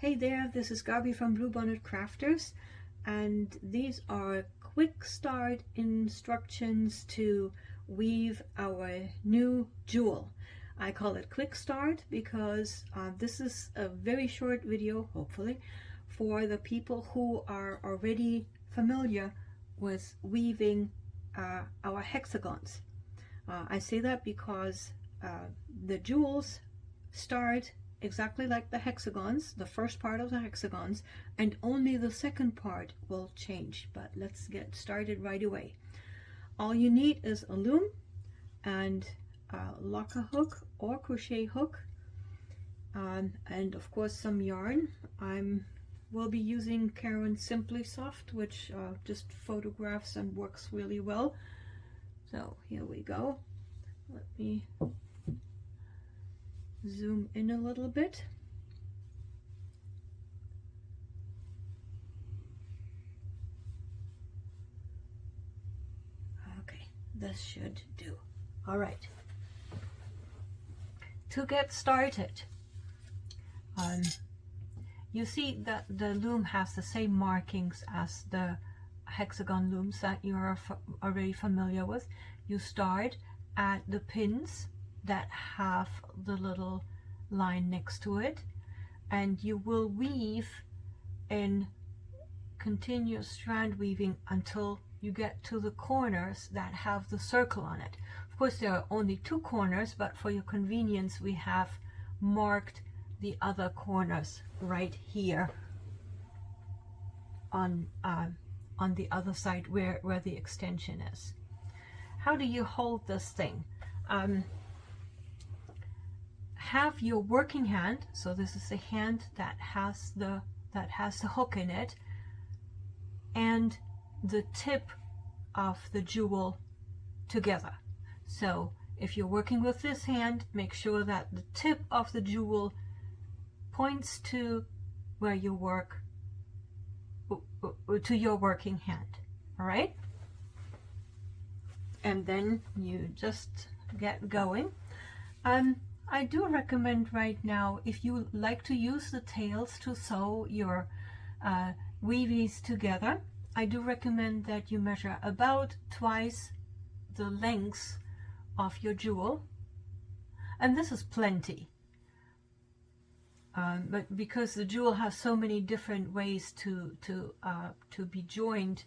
Hey there, this is Gabi from Bluebonnet Crafters, and these are quick start instructions to weave our new jewel. I call it quick start because this is a very short video, hopefully, for the people who are already familiar with weaving our hexagons. I say that because the jewels start exactly like the hexagons, the first part of the hexagons, and only the second part will change. But let's get started right away. All you need is a loom and a locker hook or crochet hook, and of course some yarn. Will be using Caron Simply Soft, which just photographs and works really well. So here we go. Let me zoom in a little bit. Okay, this should do. All right. To get started, you see that the loom has the same markings as the hexagon looms that you are already familiar with. You start at the pins that have the little line next to it, and you will weave in continuous strand weaving until you get to the corners that have the circle on it. Of course, there are only two corners, but for your convenience we have marked the other corners right here on the other side where the extension is. How do you hold this thing? Have your working hand, so this is the hand that has the hook in it, and the tip of the jewel together. So if you're working with this hand, make sure that the tip of the jewel points to where you work, to your working hand. All right, and then you just get going. I do recommend right now, if you like to use the tails to sew your weavies together, I do recommend that you measure about twice the length of your jewel, and this is plenty. But because the jewel has so many different ways to be joined,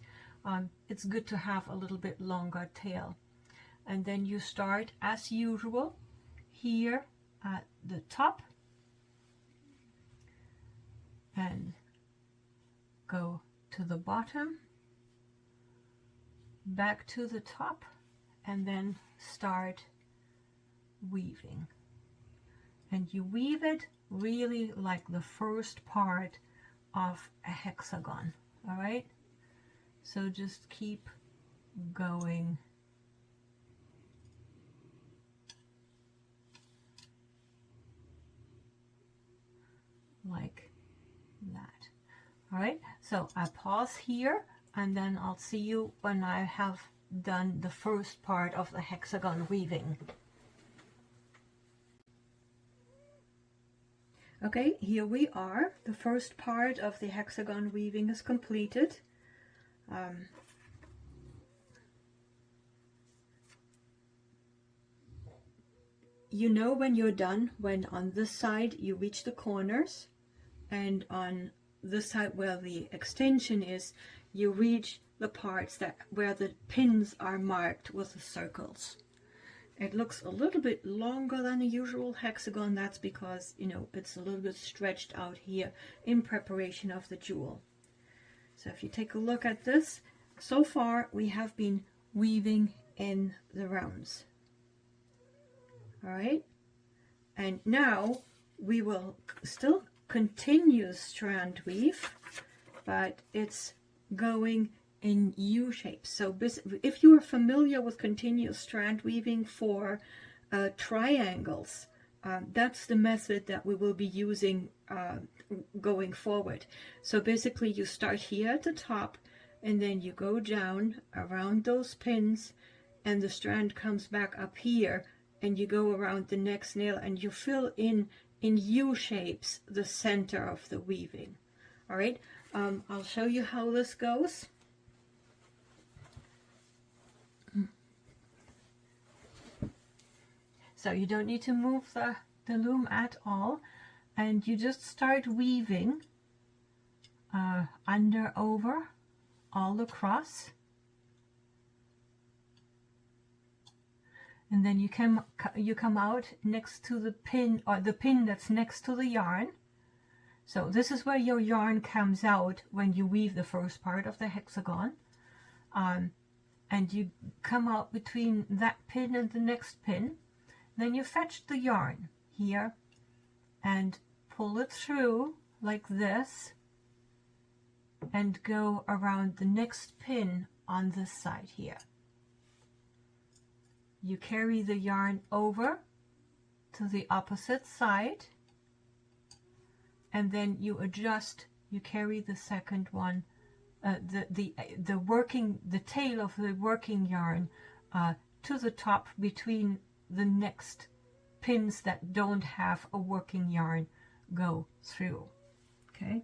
it's good to have a little bit longer tail. And then you start as usual here at the top and go to the bottom, back to the top, and then start weaving. And you weave it really like the first part of a hexagon. All right, so just keep going. Like that. All right, so I pause here, and then I'll see you when I have done the first part of the hexagon weaving. Okay, here we are. The first part of the hexagon weaving is completed. You know when you're done, when on this side you reach the corners, and on this side where the extension is, you reach the parts where the pins are marked with the circles. It looks a little bit longer than a usual hexagon. That's because, you know, it's a little bit stretched out here in preparation of the jewel. So if you take a look at this, so far we have been weaving in the rounds. All right, and now we will still continue strand weave, but it's going in U shapes. So if you are familiar with continuous strand weaving for triangles, that's the method that we will be using going forward. So basically you start here at the top, and then you go down around those pins, and the strand comes back up here, and you go around the next nail, and you fill in in U shapes the center of the weaving. All right, I'll show you how this goes. So you don't need to move the loom at all, and you just start weaving under, over, all across, and then you come out next to the pin, or the pin that's next to the yarn. So this is where your yarn comes out when you weave the first part of the hexagon, and you come out between that pin and the next pin. Then you fetch the yarn here and pull it through like this and go around the next pin on this side here. You carry the yarn over to the opposite side, and then you adjust, you carry the second one, the tail of the working yarn to the top between the next pins that don't have a working yarn go through. Okay,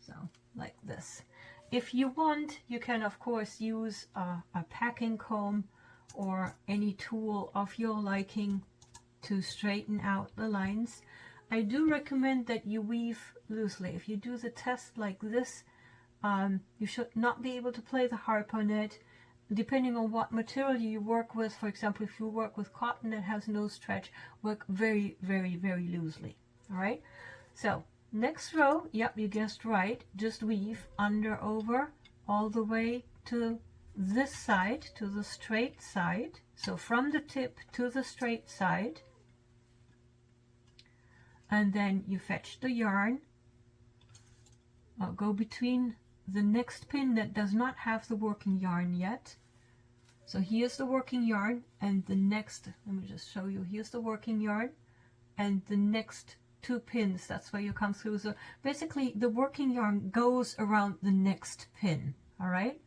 so like this. If you want, you can of course use a packing comb or any tool of your liking to straighten out the lines. I do recommend that you weave loosely. If you do the test like this, you should not be able to play the harp on it. Depending on what material you work with, for example, if you work with cotton that has no stretch, work very, very, very loosely. All right, so next row, yep, you guessed right, just weave under, over, all the way to this side, to the straight side. So from the tip to the straight side, and then you fetch the yarn, go between the next pin that does not have the working yarn yet. So here's the working yarn, and the next, let me just show you, here's the working yarn, and the next two pins, that's where you come through. So basically the working yarn goes around the next pin. All right,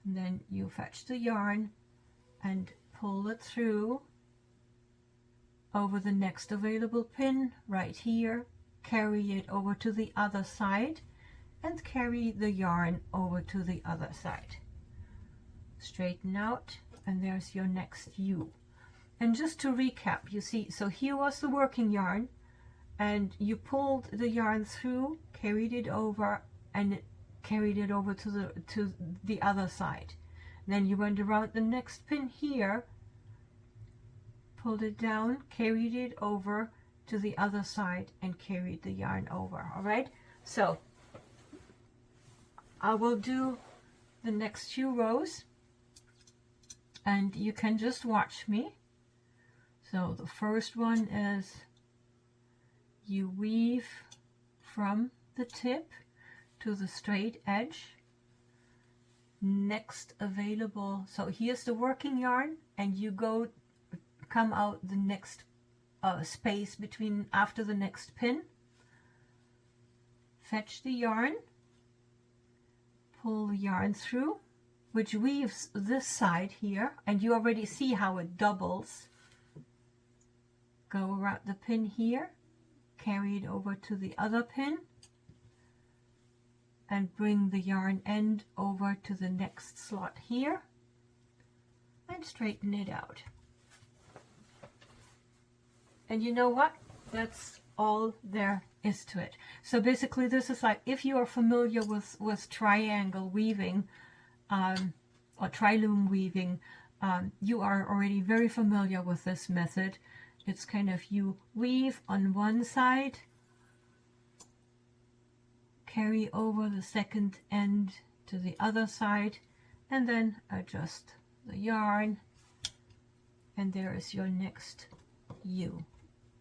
and then you fetch the yarn and pull it through over the next available pin right here, carry it over to the other side, and carry the yarn over to the other side. Straighten out, and there's your next U. And just to recap, you see, so here was the working yarn, and you pulled the yarn through, carried it over, and carried it over to the other side. Then you went around the next pin here, pulled it down, carried it over to the other side, and carried the yarn over. All right, so I will do the next few rows, and you can just watch me. So the first one is you weave from the tip to the straight edge. Next available, so here's the working yarn, and you come out the next space between after the next pin. Fetch the yarn, pull the yarn through, which weaves this side here, and you already see how it doubles. Go around the pin here, carry it over to the other pin, and bring the yarn end over to the next slot here, and straighten it out. And you know what? That's all there is to it. So basically this is like, if you are familiar with triangle weaving, or tri-loom weaving, you are already very familiar with this method. It's kind of, you weave on one side, carry over the second end to the other side, and then adjust the yarn, and there is your next U.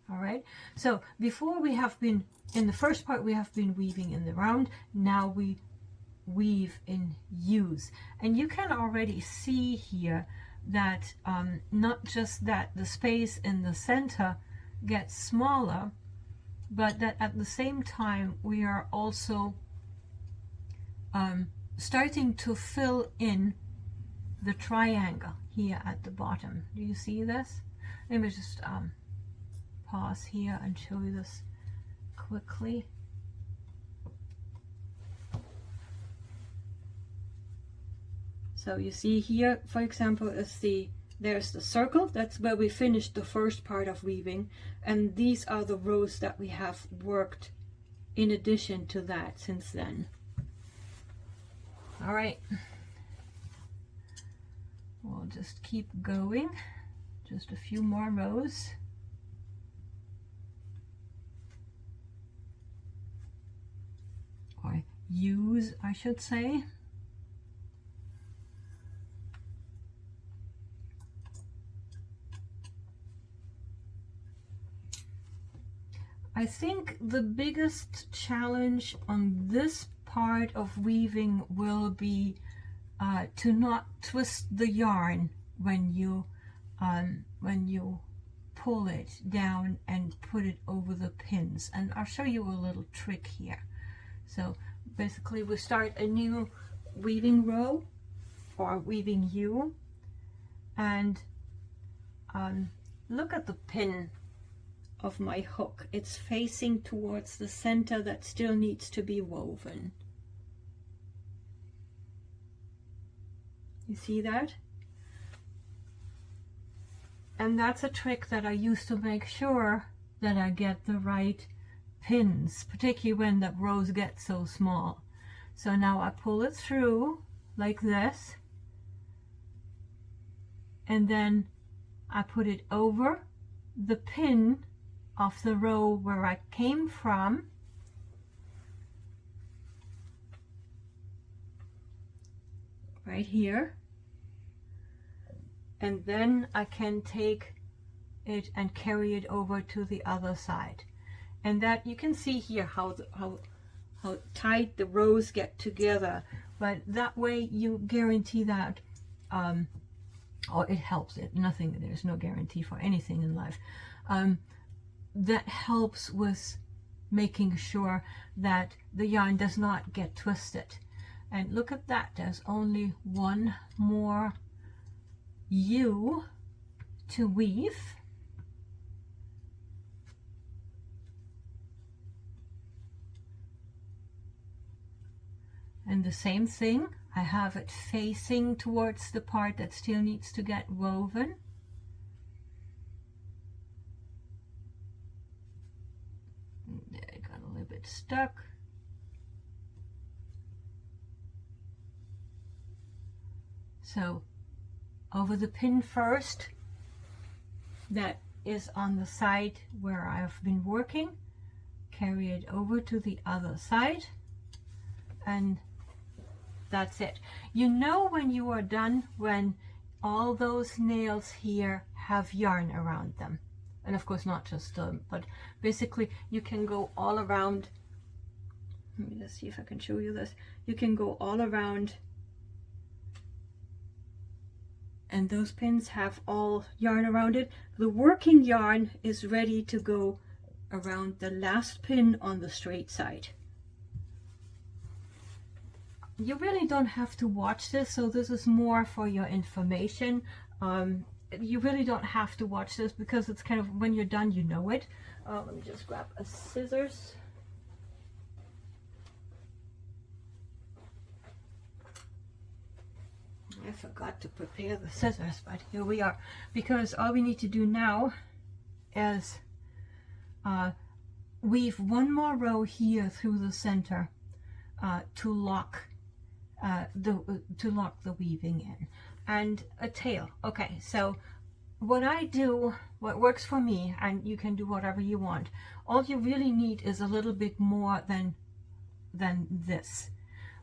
All right, so before we have been, in the first part we have been weaving in the round, now we weave in U's, and you can already see here that not just that the space in the center gets smaller, but that at the same time we are also starting to fill in the triangle here at the bottom. Do you see this? Let me just pause here and show you this quickly. So you see here, for example, is there's the circle. That's where we finished the first part of weaving, and these are the rows that we have worked in addition to that since then. All right, we'll just keep going, just a few more rows. Or use, I should say. I think the biggest challenge on this part of weaving will be to not twist the yarn when you pull it down and put it over the pins. And I'll show you a little trick here. So basically we start a new weaving row or weaving U, and look at the pin of my hook. It's facing towards the center that still needs to be woven. You see that? And that's a trick that I use to make sure that I get the right pins, particularly when the rows get so small. So now I pull it through like this, and then I put it over the pin of the row where I came from, right here, and then I can take it and carry it over to the other side. And that you can see here how tight the rows get together, but that way you guarantee that or it helps it. There's no guarantee for anything in life. That helps with making sure that the yarn does not get twisted. And look at that, there's only one more U to weave. And the same thing, I have it facing towards the part that still needs to get woven. There, got a little bit stuck. So over the pin first, that is on the side where I've been working, carry it over to the other side, and that's it. You know when you are done when all those nails here have yarn around them. And of course not just them, but basically you can go all around. Let me just see if I can show you this. You can go all around, and those pins have all yarn around it. The working yarn is ready to go around the last pin on the straight side. You really don't have to watch this, so this is more for your information. You really don't have to watch this because it's kind of, when you're done, you know it. Let me just grab a scissors. I forgot to prepare the scissors, but here we are. Because all we need to do now is weave one more row here through the center to lock the weaving in, and a tail. Okay, so what I do, what works for me, and you can do whatever you want, all you really need is a little bit more than this.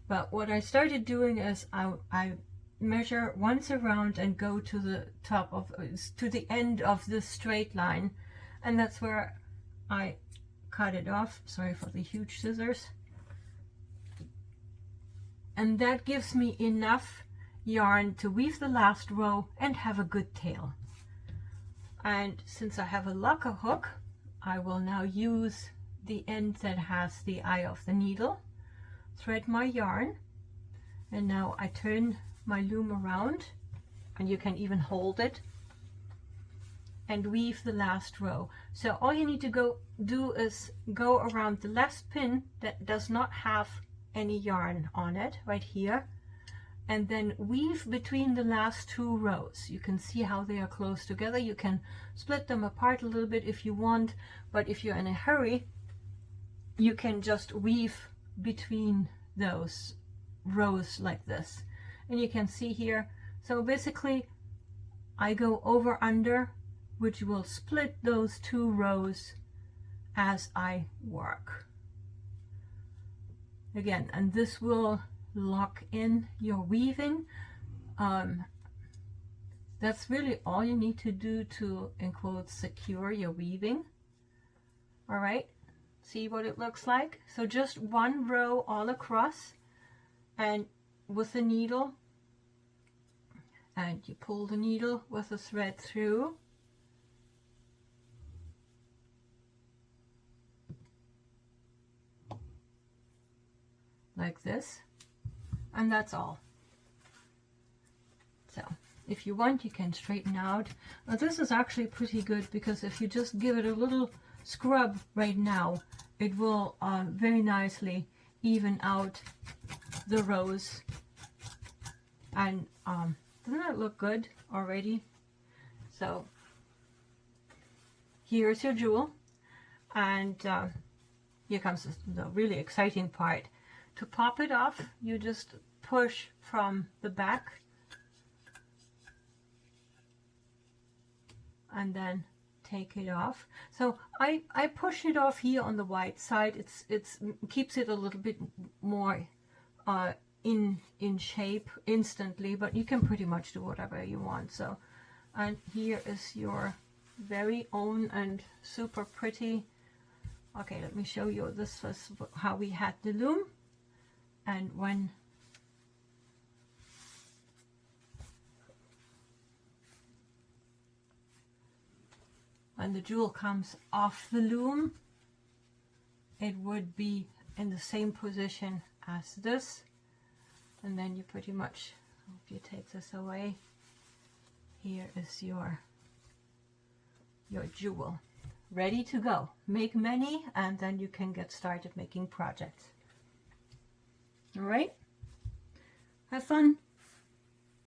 But what I started doing is I measure once around and go to the top of, to the end of this straight line, and that's where I cut it off. Sorry for the huge scissors. And that gives me enough yarn to weave the last row and have a good tail. And since I have a locker hook, I will now use the end that has the eye of the needle, thread my yarn, and now I turn my loom around, and you can even hold it and weave the last row. So all you need to do is go around the last pin that does not have any yarn on it, right here, and then weave between the last two rows. You can see how they are close together. You can split them apart a little bit if you want, but if you're in a hurry, you can just weave between those rows like this. And you can see here, so basically I go over under, which will split those two rows as I work. Again, and this will lock in your weaving. That's really all you need to do to, in quotes, secure your weaving. All right, see what it looks like? So just one row all across, and with the needle, and you pull the needle with the thread through. Like this, and that's all. So if you want, you can straighten out. Now this is actually pretty good, because if you just give it a little scrub right now, it will very nicely even out the rows. And doesn't that look good already? So here's your jewel, and here comes the really exciting part. To pop it off, you just push from the back and then take it off. So I push it off here on the white side. It's keeps it a little bit more in shape instantly, but you can pretty much do whatever you want. So, and here is your very own and super pretty. Okay, let me show you. This was how we had the loom. And when the jewel comes off the loom, it would be in the same position as this. And then you pretty much, if you take this away, here is your jewel ready to go. Make many, and then you can get started making projects. All right, have fun.